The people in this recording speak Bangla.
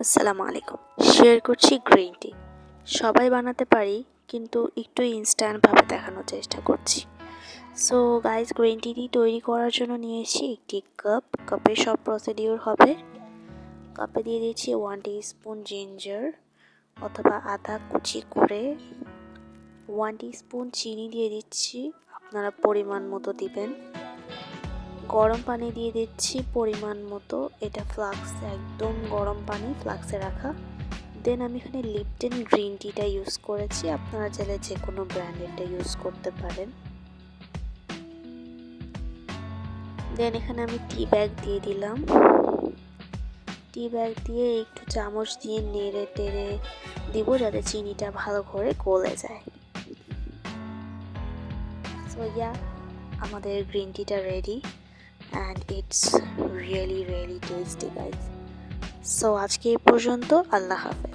আসসালামু আলাইকুম। শেয়ার করছি গ্রিন টি। সবাই বানাতে পারি, কিন্তু একটু ইনস্ট্যান্টভাবে দেখানোর চেষ্টা করছি। সো গাইস, গ্রিন টিটি তৈরি করার জন্য নিয়েছি একটি কাপে সব প্রসিডিওর হবে। কাপে দিয়ে দিচ্ছি 1 টিস্পুন জিঞ্জার অথবা আদা কুচি করে, 1 টিস্পুন চিনি দিয়ে দিচ্ছি, আপনারা পরিমাণ মতো দিবেন। গরম পানি দিয়ে দিচ্ছি পরিমাণ মতো, এটা ফ্লাক্স, একদম গরম পানি ফ্লাক্সে রাখা। দেন আমি এখানে লিপটন গ্রিন টিটা ইউজ করেছি, আপনারা চাইলে যে কোনো ব্র্যান্ডেরটা ইউজ করতে পারেন। দেন এখানে আমি টি ব্যাগ দিয়ে দিলাম। টি ব্যাগ দিয়ে একটু চামচ দিয়ে নেড়ে টেড়ে দিব যাতে চিনিটা ভালো করে গলে যায়। সো আমাদের গ্রিন টিটা ready and it's really tasty guys. So আজকে এই পর্যন্ত, আল্লাহ হাফেজ।